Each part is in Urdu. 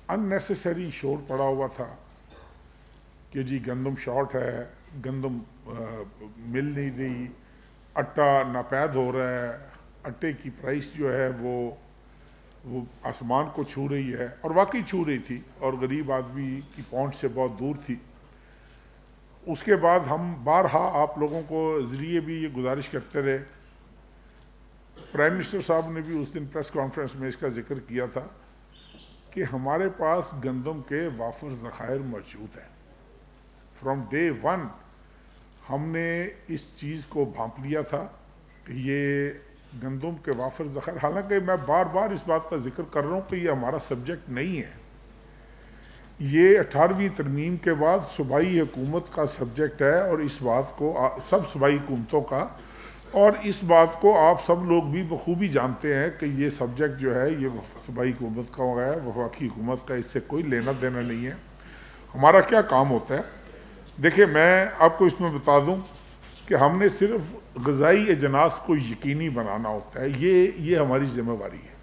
ان نیسیسری شور پڑا ہوا تھا کہ جی گندم شارٹ ہے، گندم مل نہیں رہی، اٹا ناپید ہو رہا ہے، اٹے کی پرائس جو ہے وہ آسمان کو چھو رہی ہے، اور واقعی چھو رہی تھی اور غریب آدمی کی پہنچ سے بہت دور تھی۔ اس کے بعد ہم بارہا آپ لوگوں کو ذریعے بھی یہ گزارش کرتے رہے، پرائم منسٹر صاحب نے بھی اس دن پریس کانفرنس میں اس کا ذکر کیا تھا کہ ہمارے پاس گندم کے وافر ذخائر موجود ہیں۔ فرام ڈے ون ہم نے اس چیز کو بھانپ لیا تھا کہ یہ گندم کے وافر ذخائر، حالانکہ میں بار بار اس بات کا ذکر کر رہا ہوں کہ یہ ہمارا سبجیکٹ نہیں ہے، یہ 18ویں ترمیم کے بعد صوبائی حکومت کا سبجیکٹ ہے، اور اس بات کو سب صوبائی حکومتوں کا، اور اس بات کو آپ سب لوگ بھی بخوبی جانتے ہیں کہ یہ سبجیکٹ جو ہے یہ صوبائی حکومت کا ہے، وفاقی حکومت کا اس سے کوئی لینا دینا نہیں ہے۔ ہمارا کیا کام ہوتا ہے؟ دیکھیں، میں آپ کو اس میں بتا دوں کہ ہم نے صرف غذائی اجناس کو یقینی بنانا ہوتا ہے، یہ ہماری ذمہ داری ہے،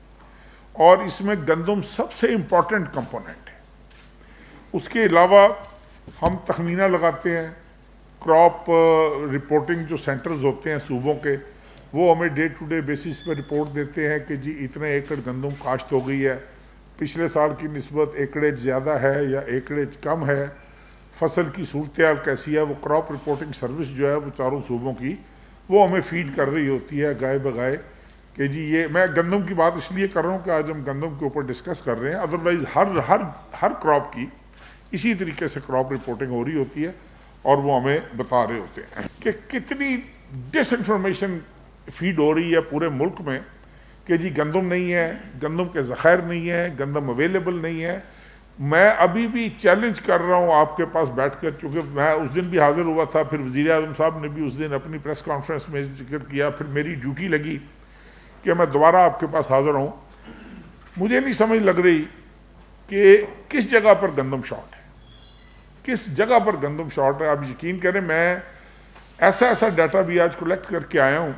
اور اس میں گندم سب سے امپورٹنٹ کمپوننٹ ہے۔ اس کے علاوہ ہم تخمینہ لگاتے ہیں، کراپ رپورٹنگ جو سینٹرز ہوتے ہیں صوبوں کے، وہ ہمیں ڈے ٹو ڈے بیسس پہ رپورٹ دیتے ہیں کہ جی اتنے ایکڑ گندم کاشت ہو گئی ہے، پچھلے سال کی نسبت ایکڑیج زیادہ ہے یا ایکڑیج کم ہے، فصل کی صورتحال کیسی ہے۔ وہ کراپ رپورٹنگ سروس جو ہے وہ چاروں صوبوں کی وہ ہمیں فیڈ کر رہی ہوتی ہے گائے بگائے کہ جی یہ، میں گندم کی بات اس لیے کر رہا ہوں کہ آج ہم گندم کے اوپر ڈسکس کر رہے ہیں، ادروائز ہر کراپ کی اسی طریقے سے کراپ رپورٹنگ ہو رہی ہوتی ہے، اور وہ ہمیں بتا رہے ہوتے ہیں کہ کتنی ڈس انفارمیشن فیڈ ہو رہی ہے پورے ملک میں کہ جی گندم نہیں ہے، گندم کے ذخائر نہیں ہے، گندم اویلیبل نہیں ہے۔ میں ابھی بھی چیلنج کر رہا ہوں آپ کے پاس بیٹھ کر، چونکہ میں اس دن بھی حاضر ہوا تھا، پھر وزیر اعظم صاحب نے بھی اس دن اپنی پریس کانفرنس میں ذکر کیا، پھر میری ڈیوٹی لگی کہ میں دوبارہ آپ کے پاس حاضر ہوں۔ مجھے نہیں سمجھ لگ رہی کہ کس جگہ پر گندم شارٹ ہے، کس جگہ پر گندم شارٹ ہے۔ آپ یقین کریں، میں ایسا ڈیٹا بھی آج کلیکٹ کر کے آیا ہوں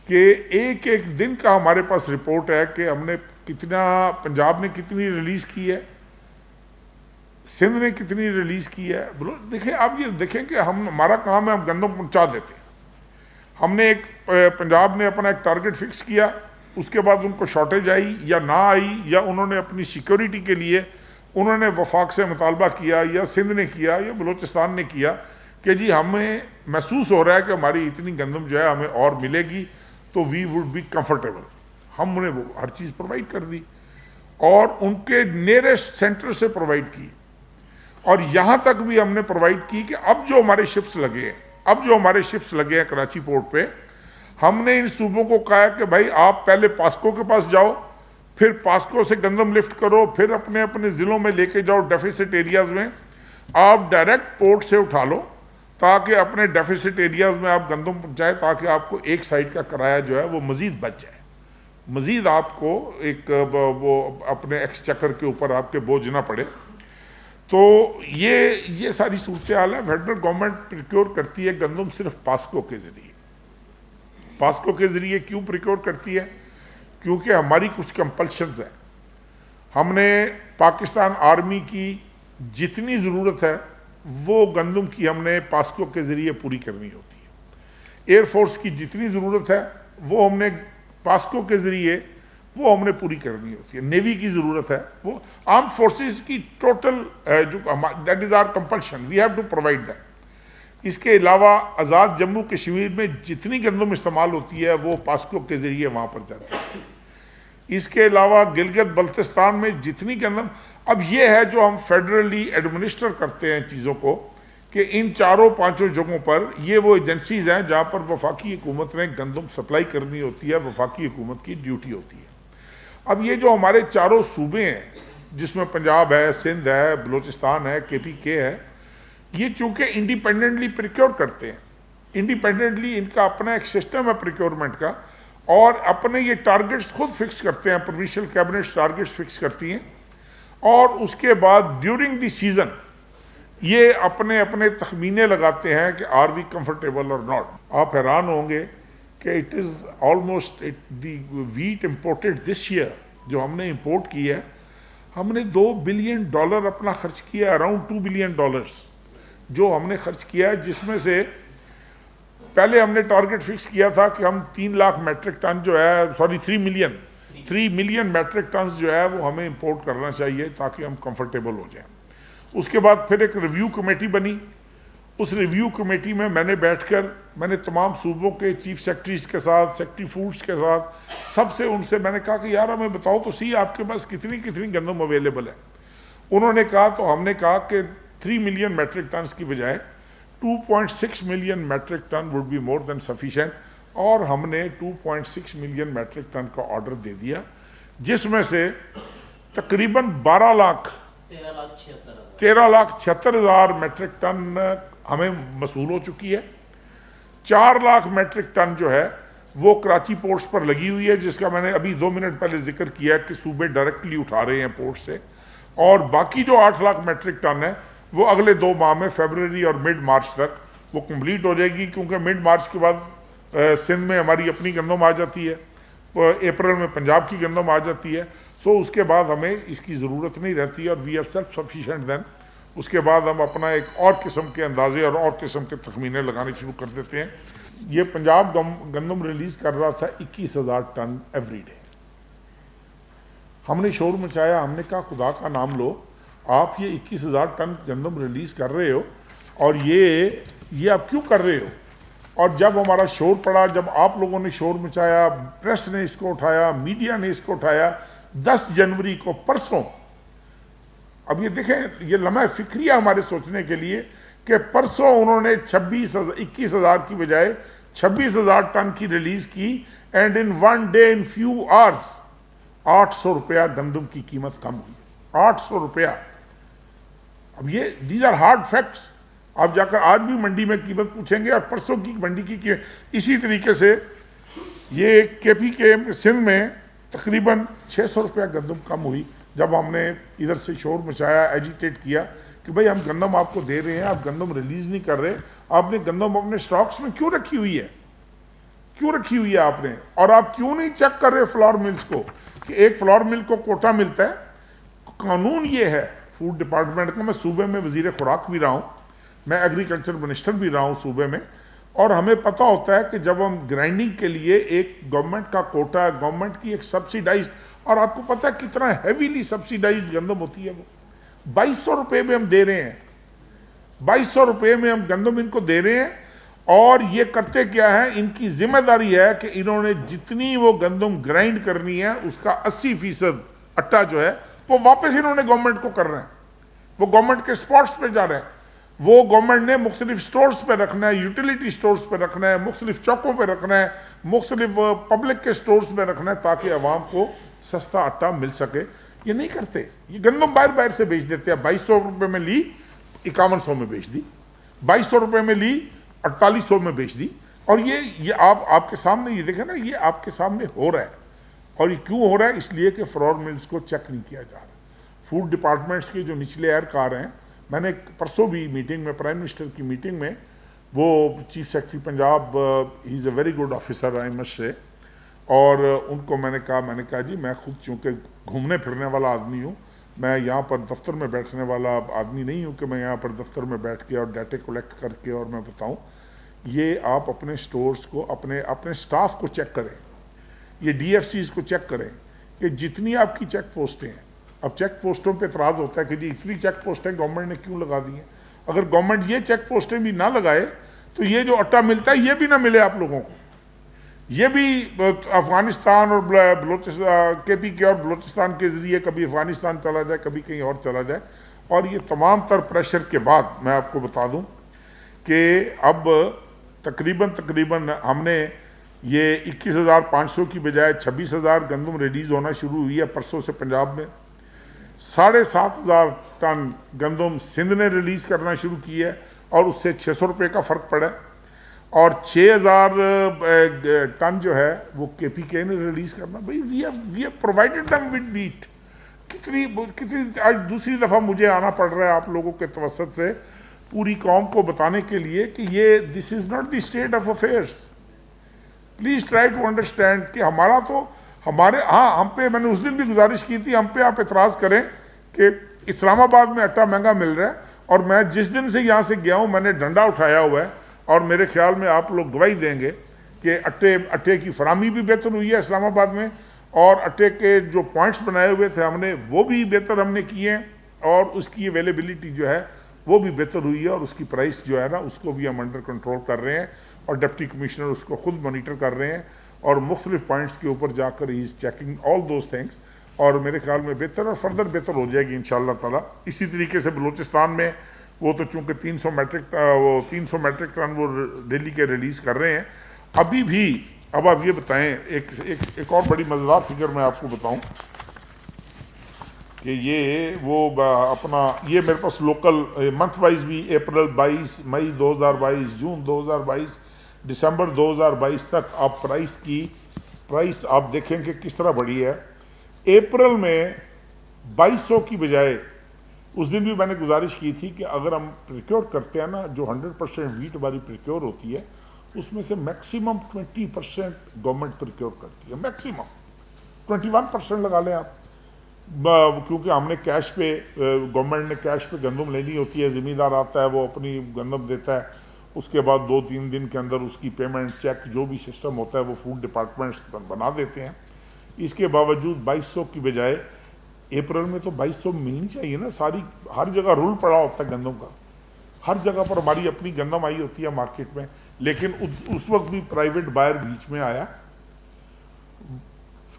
کہ ایک دن کا ہمارے پاس رپورٹ ہے کہ ہم نے کتنا، پنجاب نے کتنی ریلیز کی ہے، سندھ نے کتنی ریلیز کی ہے۔ دیکھیں، آپ یہ دیکھیں کہ ہمارا کام ہے ہم گندم پہنچا دیتے ہیں۔ ہم نے پنجاب نے اپنا ایک ٹارگٹ فکس کیا، اس کے بعد ان کو شارٹیج آئی یا نہ آئی، یا انہوں نے اپنی سیکیورٹی کے لیے انہوں نے وفاق سے مطالبہ کیا، یا سندھ نے کیا، یا بلوچستان نے کیا کہ جی ہمیں محسوس ہو رہا ہے کہ ہماری اتنی گندم جو ہے ہمیں اور ملے گی تو وی وڈ بی کمفرٹیبل۔ ہم انہیں وہ ہر چیز پرووائڈ کر دی، اور ان کے نیئرسٹ سینٹر سے پرووائڈ کی، اور یہاں تک بھی ہم نے پرووائڈ کی کہ اب جو ہمارے شپس لگے ہیں کراچی پورٹ پہ، ہم نے ان صوبوں کو کہا کہ بھائی آپ پہلے پاسکو کے پاس جاؤ، پھر پاسکو سے گندم لفٹ کرو، پھر اپنے ضلعوں میں لے کے جاؤ ڈیفیسٹ ایریاز میں، آپ ڈائریکٹ پورٹ سے اٹھا لو تاکہ اپنے ڈیفیسٹ ایریاز میں آپ گندم پہنچائیں، تاکہ آپ کو ایک سائڈ کا کرایہ جو ہے وہ مزید بچ جائے، مزید آپ کو ایک وہ اپنے ایکسچیکر کے اوپر آپ کے بوجھ نہ پڑے۔ تو یہ ساری صورتحال ہے۔ فیڈرل گورنمنٹ پریکیور کرتی ہے گندم صرف پاسکو کے ذریعے۔ پاسکو کے ذریعے کیوں پریکیور کرتی ہے؟ کیونکہ ہماری کچھ کمپلشنز ہیں۔ ہم نے پاکستان آرمی کی جتنی ضرورت ہے وہ گندم کی ہم نے پاسکو کے ذریعے پوری کرنی ہوتی ہے۔ ایئر فورس کی جتنی ضرورت ہے وہ ہم نے پاسکو کے ذریعے وہ ہم نے پوری کرنی ہوتی ہے۔ نیوی کی ضرورت ہے، وہ آرم فورسز کی ٹوٹل جو that is our compulsion, we have to provide that. اس کے علاوہ آزاد جموں کشمیر میں جتنی گندم استعمال ہوتی ہے وہ پاسکو کے ذریعے وہاں پر جاتی ہے۔ اس کے علاوہ گلگت بلتستان میں جتنی گندم، اب یہ ہے جو ہم فیڈرلی ایڈمنسٹر کرتے ہیں چیزوں کو، کہ ان چاروں پانچوں جگہوں پر یہ وہ ایجنسیز ہیں جہاں پر وفاقی حکومت نے گندم سپلائی کرنی ہوتی ہے، وفاقی حکومت کی ڈیوٹی ہوتی ہے۔ اب یہ جو ہمارے چاروں صوبے ہیں، جس میں پنجاب ہے، سندھ ہے، بلوچستان ہے، KPK ہے، یہ چونکہ انڈیپینڈنٹلی پریکیور کرتے ہیں، انڈیپینڈنٹلی ان کا اپنا ایک سسٹم ہے پریکیورمنٹ کا، اور اپنے یہ ٹارگٹس خود فکس کرتے ہیں، پروونشل کیبنٹس ٹارگٹس فکس کرتی ہیں، اور اس کے بعد ڈیورنگ دی سیزن یہ اپنے تخمینے لگاتے ہیں کہ آر وی کمفرٹیبل اور ناٹ۔ آپ حیران ہوں گے کہ it is almost the wheat imported this year, جو ہم نے امپورٹ کی ہے، ہم نے $2 بلین اپنا خرچ کیا, اراؤنڈ $2 بلین جو ہم نے خرچ کیا ہے, جس میں سے پہلے ہم نے ٹارگٹ فکس کیا تھا کہ ہم 3 لاکھ میٹرک ٹن جو ہے, 3 ملین میٹرک ٹنز جو ہے وہ ہمیں امپورٹ کرنا چاہیے تاکہ ہم کمفرٹیبل ہو جائیں. اس کے بعد پھر ایک ریویو کمیٹی بنی. اس ریویو کمیٹی میں میں نے بیٹھ کر میں نے تمام صوبوں کے چیف سیکرٹریز کے ساتھ, سیکرٹری فوڈز کے ساتھ, سب سے ان سے میں نے کہا کہ یار ہمیں بتاؤ تو سی آپ کے پاس کتنی گندم اویلیبل ہے. انہوں نے کہا, تو ہم نے کہا کہ 3 ملین میٹرک ٹنز کی بجائے 2.6 million metric ton would be more than sufficient, اور ہم نے 2.6 ملین میٹرک ٹن کا آرڈر دے دیا, جس میں سے تقریباً 13,76,000 میٹرک ٹن ہمیں موصول ہو چکی ہے. 4 لاکھ میٹرک ٹن جو ہے وہ کراچی پورٹس پر لگی ہوئی ہے, جس کا میں نے ابھی 2 منٹ پہلے ذکر کیا کہ صوبے ڈائریکٹلی اٹھا رہے ہیں پورٹ سے, اور باقی جو 8 لاکھ میٹرک ٹن ہے وہ اگلے 2 ماہ میں فیبروری اور مڈ مارچ تک وہ کمپلیٹ ہو جائے گی, کیونکہ مڈ مارچ کے بعد سندھ میں ہماری اپنی گندم آ جاتی ہے, اپریل میں پنجاب کی گندم آ جاتی ہے. سو اس کے بعد ہمیں اس کی ضرورت نہیں رہتی, اور وی آر سیلف سفیشینٹ دین. اس کے بعد ہم اپنا ایک اور قسم کے اندازے اور قسم کے تخمینے لگانے شروع کر دیتے ہیں. یہ پنجاب گندم ریلیز کر رہا تھا 21,000 ٹن ایوری ڈے. ہم نے شور مچایا, ہم نے کہا خدا کا نام لو, آپ یہ 21,000 ٹن گندم ریلیز کر رہے ہو اور یہ آپ کیوں کر رہے ہو؟ اور جب ہمارا شور پڑا, جب آپ لوگوں نے شور مچایا, پریس نے اس کو اٹھایا, میڈیا نے اس کو اٹھایا, 10 جنوری کو پرسوں, اب یہ دیکھیں یہ لمحہ فکریہ ہمارے سوچنے کے لیے کہ پرسوں انہوں نے 21,000 کی بجائے 26,000 ٹن کی ریلیز کی, and in one day in few hours 800 روپیہ گندم کی قیمت کم ہوئی. 800 روپیہ. اب یہ دیز آر ہارڈ فیکٹس. آپ جا کر آج بھی منڈی میں قیمت پوچھیں گے, اور پرسوں کی منڈی کی قیمت. اسی طریقے سے یہ کے پی کے سندھ میں تقریباً 600 روپیہ گندم کم ہوئی, جب ہم نے ادھر سے شور مچایا, ایجیٹیٹ کیا کہ بھئی ہم گندم آپ کو دے رہے ہیں, آپ گندم ریلیز نہیں کر رہے, آپ نے گندم اپنے سٹاکس میں کیوں رکھی ہوئی ہے, کیوں رکھی ہوئی ہے آپ نے, اور آپ کیوں نہیں چیک کر رہے فلور ملز کو کہ ایک فلور مل کو کوٹا ملتا ہے. قانون یہ ہے فوڈ ڈپارٹمنٹ کا, میں صوبے میں وزیر خوراک بھی رہا ہوں, میں ایگریکلچر منسٹر بھی رہا ہوں صوبے میں, اور ہمیں پتہ ہوتا ہے کہ جب ہم گرائنڈنگ کے لیے ایک گورنمنٹ کا کوٹا, گورنمنٹ کی ایک سبسیڈائزڈ, اور آپ کو پتہ ہے کتنا ہیویلی سبسیڈائزڈ گندم ہوتی ہے, وہ 2200 روپے میں ہم دے رہے ہیں, 2200 روپے میں ہم گندم ان کو دے رہے ہیں. اور یہ کرتے کیا ہے, ان کی ذمہ داری ہے کہ انہوں نے جتنی وہ گندم گرائنڈ کرنی ہے اس کا 80% اٹا جو ہے وہ واپس انہوں نے گورنمنٹ کو کر رہے ہیں, وہ گورنمنٹ کے سپاٹس پہ جا رہے ہیں, وہ گورنمنٹ نے مختلف سٹورز پہ رکھنا ہے, یوٹیلیٹی سٹورز پہ رکھنا ہے, مختلف چوکوں پہ رکھنا ہے, مختلف پبلک کے سٹورز میں رکھنا ہے, تاکہ عوام کو سستا آٹا مل سکے. یہ نہیں کرتے, یہ گندم باہر سے بیچ دیتے ہیں. 2200 روپے میں لی 5100 میں بیچ دی, 2200 روپے میں لی 4800 میں بیچ دی. اور یہ آپ کے سامنے یہ دیکھیں نا, یہ آپ کے سامنے ہو رہا ہے. اور یہ کیوں ہو رہا ہے؟ اس لیے کہ فلور ملز کو چیک نہیں کیا جا رہا. فوڈ ڈپارٹمنٹس کے جو نچلے اہلکار ہیں, میں نے پرسوں بھی میٹنگ میں, پرائم منسٹر کی میٹنگ میں, وہ chief secretary Punjab, he is a very good officer I must سے, اور ان کو میں نے کہا جی میں خود چونکہ گھومنے پھرنے والا آدمی ہوں, میں یہاں پر دفتر میں بیٹھنے والا آدمی نہیں ہوں کہ میں یہاں پر دفتر میں بیٹھ کے اور ڈیٹے کلیکٹ کر کے اور میں بتاؤں. یہ آپ اپنے سٹورز کو, اپنے سٹاف کو چیک کریں, یہ ڈی ایف سیز کو چیک کریں کہ جتنی آپ کی چیک پوسٹیں ہیں. اب چیک پوسٹوں پہ اعتراض ہوتا ہے کہ جی اتنی چیک پوسٹیں گورنمنٹ نے کیوں لگا دی ہیں. اگر گورنمنٹ یہ چیک پوسٹیں بھی نہ لگائے تو یہ جو اٹا ملتا ہے یہ بھی نہ ملے آپ لوگوں کو. یہ بھی افغانستان اور بلوچستان, کے پی کے اور بلوچستان کے ذریعے کبھی افغانستان چلا جائے, کبھی کہیں اور چلا جائے. اور یہ تمام تر پریشر کے بعد میں آپ کو بتا دوں کہ اب تقریباً ہم نے یہ 21,500 کی بجائے 26,000 گندم ریلیز ہونا شروع ہوئی ہے پرسوں سے پنجاب میں. 7,500 ٹن گندم سندھ نے ریلیز کرنا شروع کی ہے, اور اس سے 600 روپے کا فرق پڑا ہے. اور 6,000 ٹن جو ہے وہ کے پی کے نے ریلیز کرنا. بھائی we have provided them with wheat. کتنی آج دوسری دفعہ مجھے آنا پڑ رہا ہے آپ لوگوں کے توسط سے پوری قوم کو بتانے کے لیے کہ یہ this is not the state of affairs. Please try to understand کہ ہمارا تو ہم پہ, میں نے اس دن بھی گزارش کی تھی, ہم پہ آپ اعتراض کریں کہ اسلام آباد میں آٹا مہنگا مل رہا ہے، اور میں جس دن سے یہاں سے گیا ہوں میں نے ڈنڈا اٹھایا ہوا ہے، اور میرے خیال میں آپ لوگ گواہی دیں گے کہ اٹے کی فراہمی بھی بہتر ہوئی ہے اسلام آباد میں، اور اٹے کے جو پوائنٹس بنائے ہوئے تھے ہم نے وہ بھی بہتر ہم نے کیے ہیں، اور اس کی اویلیبلٹی جو ہے وہ بھی بہتر ہوئی ہے، اور اس کی پرائس جو ہے نا اس کو بھی ہم انڈر کنٹرول کر رہے ہیں، اور ڈپٹی کمشنر اس کو خود مانیٹر کر رہے ہیں، اور مختلف پوائنٹس کے اوپر جا کر he is checking all those things, اور میرے خیال میں بہتر اور فردر بہتر ہو جائے گی انشاءاللہ تعالیٰ۔ اسی طریقے سے بلوچستان میں وہ تو چونکہ 300 میٹرک ٹن وہ ڈیلی کے ریلیز کر رہے ہیں ابھی بھی۔ اب آپ یہ بتائیں، ایک اور بڑی مزیدار فگر میں آپ کو بتاؤں کہ یہ وہ اپنا یہ میرے پاس لوکل منتھ وائز بھی اپریل 22، مئی 2022، جون 2022، دسمبر 2022 تک آپ پرائس آپ دیکھیں کہ کس طرح بڑھی ہے۔ اپریل میں 2200 کی بجائے، اس دن بھی میں نے گزارش کی تھی کہ اگر ہم پریکیور کرتے ہیں نا، جو 100% ویٹ ہماری پریکیور ہوتی ہے اس میں سے میکسیمم 20% گورنمنٹ پریکیور کرتی ہے، میکسیمم 21% لگا لیں آپ، کیونکہ ہم نے کیش پہ گورنمنٹ نے کیش پہ گندم لینی ہوتی ہے، زمیندار آتا ہے وہ اپنی گندم دیتا ہے، اس کے بعد 2-3 دن کے اندر اس کی پیمنٹ چیک جو بھی سسٹم ہوتا ہے وہ فوڈ ڈپارٹمنٹس بنا دیتے ہیں۔ اس کے باوجود 2200 کی بجائے اپریل میں تو 2200 ملنی چاہیے نا، ساری ہر جگہ رول پڑا ہوتا ہے گندم کا، ہر جگہ پر ہماری اپنی گندم آئی ہوتی ہے مارکیٹ میں، لیکن اس وقت بھی پرائیویٹ بائر بیچ میں آیا،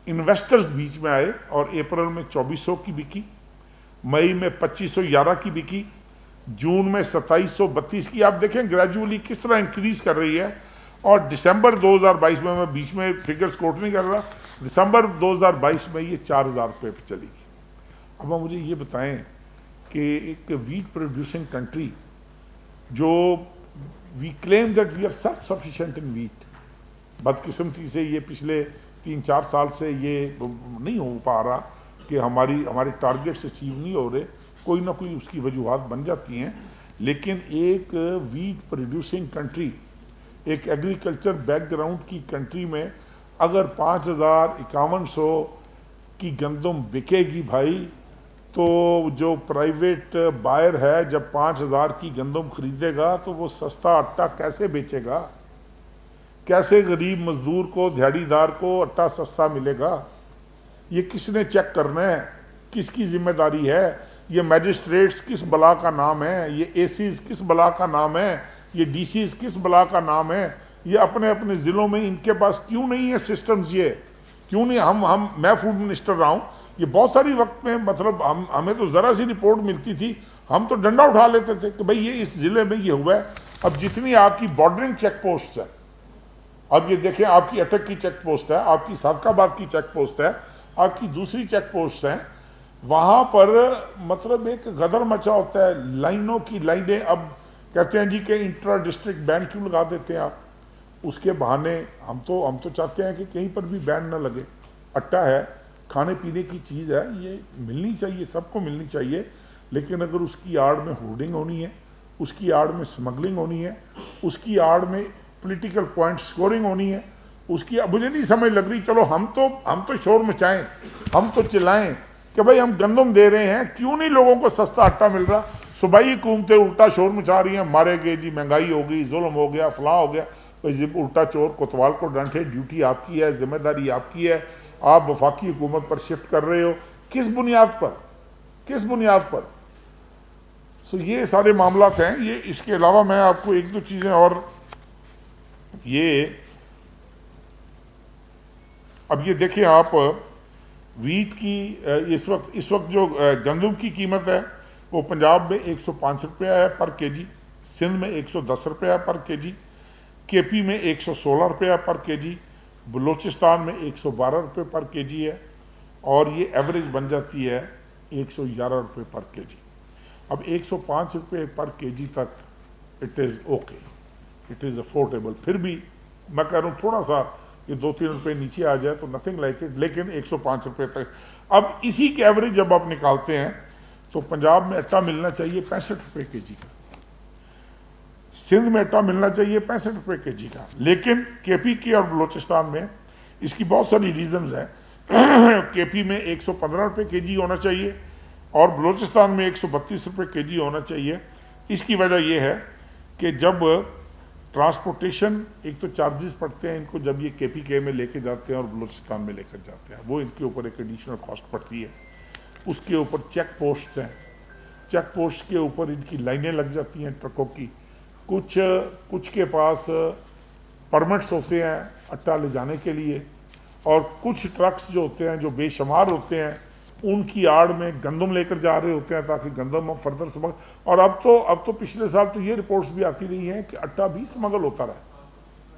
انویسٹرز بیچ میں آئے، اور اپریل میں 2400 کی بکی، مئی میں 2511 کی بکی، جون میں 2732 کی۔ آپ دیکھیں گریجولی کس طرح انکریز کر رہی ہے، اور دسمبر 2022 میں بیچ میں فگرز کوٹ نہیں کر رہا، دسمبر 2022 میں یہ 4000 روپے پہ چلی گئی۔ اب آپ مجھے یہ بتائیں کہ ایک ویٹ پروڈیوسنگ کنٹری جو we claim that we are self sufficient in wheat, بدقسمتی سے یہ پچھلے 3-4 سال سے یہ نہیں ہو پا رہا کہ ہمارے ٹارگیٹس اچیو نہیں ہو رہے، کوئی نہ کوئی اس کی وجوہات بن جاتی ہیں، لیکن ایک ویٹ پروڈیوسنگ کنٹری، ایک ایگریکلچر بیک گراؤنڈ کی کنٹری میں اگر 5100 کی گندم بکے گی بھائی، تو جو پرائیویٹ بائر ہے جب 5000 کی گندم خریدے گا تو وہ سستا آٹا کیسے بیچے گا؟ کیسے غریب مزدور کو، دیہڑی دار کو آٹا سستا ملے گا؟ یہ کس نے چیک کرنا ہے؟ کس کی ذمہ داری ہے؟ یہ میجسٹریٹس کس بلا کا نام ہے؟ یہ اے سیز کس بلا کا نام ہے؟ یہ ڈی سیز کس بلا کا نام ہے؟ یہ اپنے اپنے ضلعوں میں ان کے پاس کیوں نہیں ہے سسٹمز؟ یہ کیوں نہیں؟ میں فوڈ منسٹر رہا ہوں، یہ بہت ساری وقت میں مطلب ہمیں تو ذرا سی رپورٹ ملتی تھی، ہم تو ڈنڈا اٹھا لیتے تھے کہ بھئی یہ اس ضلع میں یہ ہوا ہے۔ اب جتنی آپ کی بارڈرنگ چیک پوسٹس ہیں، اب یہ دیکھیں آپ کی اٹک کی چیک پوسٹ ہے، آپ کی صادق آباد کی چیک پوسٹ ہے، آپ کی دوسری چیک پوسٹ ہیں، وہاں پر مطلب ایک غدر مچا ہوتا ہے، لائنوں کی لائنیں۔ اب کہتے ہیں جی کہ انٹرا ڈسٹرکٹ بین کیوں لگا دیتے ہیں آپ؟ اس کے بہانے ہم تو چاہتے ہیں کہ کہیں پر بھی بین نہ لگے، اٹا ہے، کھانے پینے کی چیز ہے، یہ ملنی چاہیے، سب کو ملنی چاہیے، لیکن اگر اس کی آڑ میں ہورڈنگ ہونی ہے، اس کی آڑ میں سمگلنگ ہونی ہے، اس کی آڑ میں پولیٹیکل پوائنٹ سکورنگ ہونی ہے، اس کی مجھے نہیں سمجھ لگ رہی۔ چلو ہم تو شور مچائیں، ہم تو چلائیں کہ بھئی ہم گندم دے رہے ہیں، کیوں نہیں لوگوں کو سستا آٹا مل رہا؟ صوبائی حکومتیں الٹا شور مچا رہی ہیں، مارے گئے جی، مہنگائی ہو گئی، ظلم ہو گیا، فلاں ہو گیا۔ الٹا چور کوتوال کو ڈانٹے، ڈیوٹی آپ کی ہے، ذمہ داری آپ کی ہے، آپ وفاقی حکومت پر شفٹ کر رہے ہو، کس بنیاد پر؟ کس بنیاد پر؟ یہ سارے معاملات ہیں۔ یہ اس کے علاوہ میں آپ کو ایک دو چیزیں اور، یہ اب یہ دیکھیں آپ ویٹ کی اس وقت جو گندم کی قیمت ہے وہ پنجاب میں 105 روپیہ ہے پر کے جی، سندھ میں 110 روپیہ پر کے جی، کے پی میں 116 روپیہ پر کے جی، بلوچستان میں 112 روپے پر کے جی ہے، اور یہ ایوریج بن جاتی ہے 111 روپے پر کے جی۔ اب 105 روپے پر کے جی تک it is okay, it is affordable, پھر بھی میں کہہ رہا ہوں تھوڑا سا یہ 2-3 روپے نیچے آ جائے تو نتھنگ لائک اٹ، لیکن 105 روپے تک۔ اب اسی کے ایوریج جب آپ نکالتے ہیں تو پنجاب میں اٹا ملنا چاہیے 65 روپے کے جی کا، سندھ میں اٹا ملنا چاہیے 65 روپے کے جی کا، لیکن کے پی کی اور بلوچستان میں اس کی بہت ساری ریزنز ہیں۔ کے پی میں 115 روپے کے جی ہونا چاہیے، اور بلوچستان میں 132 روپے کے جی ہونا چاہیے. اس کی وجہ یہ ہے کہ جب ٹرانسپورٹیشن ایک تو چارجز پڑتے ہیں ان کو جب یہ کے پی کے میں لے کے جاتے ہیں اور بلوچستان میں لے کر جاتے ہیں, وہ ان کے اوپر ایک ایڈیشنل کاسٹ پڑتی ہے. اس کے اوپر چیک پوسٹس ہیں, چیک پوسٹ کے اوپر ان کی لائنیں لگ جاتی ہیں ٹرکوں کی. کچھ کے پاس پرمٹس ہوتے ہیں اٹا لے جانے کے لیے, اور کچھ ٹرکس جو ہوتے ہیں جو بے شمار ہوتے ہیں ان کی آڑ میں گندم لے کر جا رہے ہوتے ہیں تاکہ گندم فردر سمگل. اور اب تو پچھلے سال تو یہ رپورٹس بھی آتی رہی ہیں کہ اٹا بھی سمگل ہوتا رہا,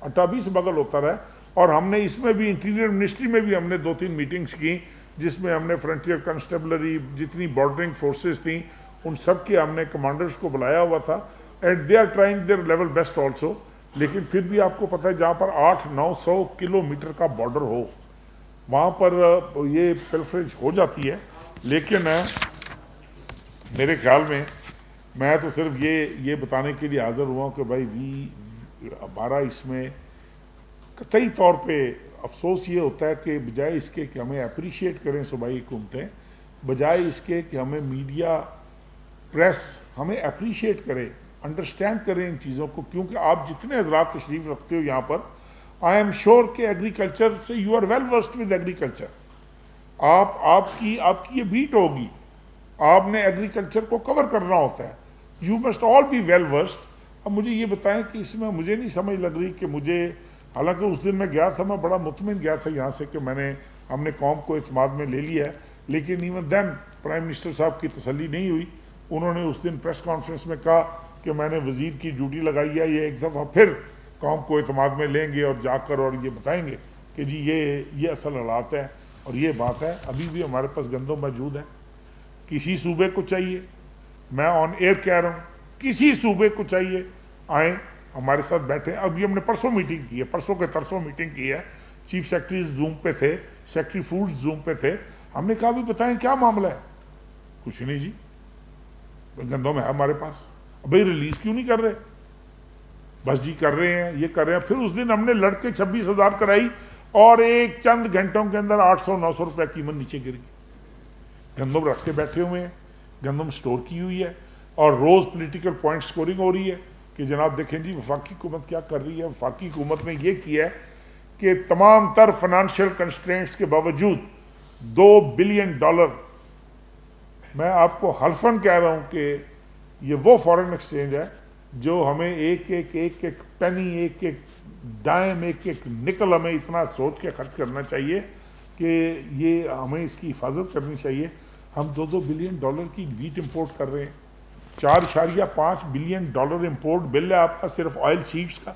اٹا بھی سمگل ہوتا رہا. اور ہم نے اس میں بھی انٹیریئر منسٹری میں بھی ہم نے 2-3 میٹنگز کی جس میں ہم نے فرنٹیئر کنسٹیبلری جتنی بارڈرنگ فورسز تھیں ان سب کے ہم نے کمانڈرز کو بلایا ہوا تھا, and they are trying their level best also. لیکن پھر بھی آپ کو پتہ ہے جہاں پر 800-900 کلومیٹر کا بارڈر ہو وہاں پر یہ پلفریج ہو جاتی ہے. لیکن میرے خیال میں تو صرف یہ بتانے کے لیے حاضر ہوا ہوں کہ بھائی ہمارا اس میں قطعی طور پہ افسوس یہ ہوتا ہے کہ بجائے اس کے کہ ہمیں اپریشیٹ کریں صوبائی حکومتیں, بجائے اس کے کہ ہمیں میڈیا پریس ہمیں اپریشیٹ کرے, انڈرسٹینڈ کریں ان چیزوں کو, کیونکہ آپ جتنے حضرات تشریف رکھتے ہو یہاں پر آئی ایم شیور کہ ایگریکلچر سے you are well versed with agriculture. آپ کی یہ بیٹ ہوگی, آپ نے ایگریکلچر کو کور کرنا ہوتا ہے. You must all be well versed. اب مجھے یہ بتائیں کہ اس میں مجھے نہیں سمجھ لگ رہی کہ مجھے, حالانکہ اس دن میں گیا تھا میں بڑا مطمئن گیا تھا یہاں سے کہ ہم نے قوم کو اعتماد میں لے لیا ہے, لیکن ایون دین پرائم منسٹر صاحب کی تسلی نہیں ہوئی. انہوں نے اس دن پریس کانفرنس میں کہا کہ میں نے وزیر کی ڈیوٹی لگائی ہے, یہ ایک دفعہ پھر قوم کو اعتماد میں لیں گے اور جا کر اور یہ بتائیں گے کہ جی یہ اصل حالات ہے اور یہ بات ہے. ابھی بھی ہمارے پاس گندم موجود ہے. کسی صوبے کو چاہیے, میں آن ایئر کہہ رہا ہوں, کسی صوبے کو چاہیے آئیں ہمارے ساتھ بیٹھیں. ابھی ہم نے پرسوں میٹنگ کی ہے, پرسوں کے ترسوں میٹنگ کی ہے, چیف سیکرٹریز زوم پہ تھے, سیکرٹری فوڈ زوم پہ تھے. ہم نے کہا بھی بتائیں کیا معاملہ ہے. کچھ نہیں جی, گندم ہے ہمارے پاس, بھائی ریلیز کیوں نہیں کر رہے. بس جی کر رہے ہیں, یہ کر رہے ہیں. پھر اس دن ہم نے لڑ کے 26,000 کرائی اور ایک چند گھنٹوں کے اندر 800-900 روپے قیمت نیچے گر گئی. گندم رکھ کے بیٹھے ہوئے ہیں, گندم سٹور کی ہوئی ہے, اور روز پولیٹیکل پوائنٹ سکورنگ ہو رہی ہے کہ جناب دیکھیں جی وفاقی حکومت کیا کر رہی ہے. وفاقی حکومت نے یہ کیا ہے کہ تمام تر فنانشل کنسٹرینٹس کے باوجود $2 بلین, میں آپ کو حلفاً کہہ رہا ہوں کہ یہ وہ فارن ایکسچینج ہے جو ہمیں ایک پینی, ایک ڈائم, ایک نکل ہمیں اتنا سوچ کے خرچ کرنا چاہیے کہ یہ ہمیں اس کی حفاظت کرنی چاہیے. ہم $2 بلین کی ویٹ امپورٹ کر رہے ہیں, $4.5 بلین امپورٹ بل ہے آپ کا صرف آئل سیڈز کا.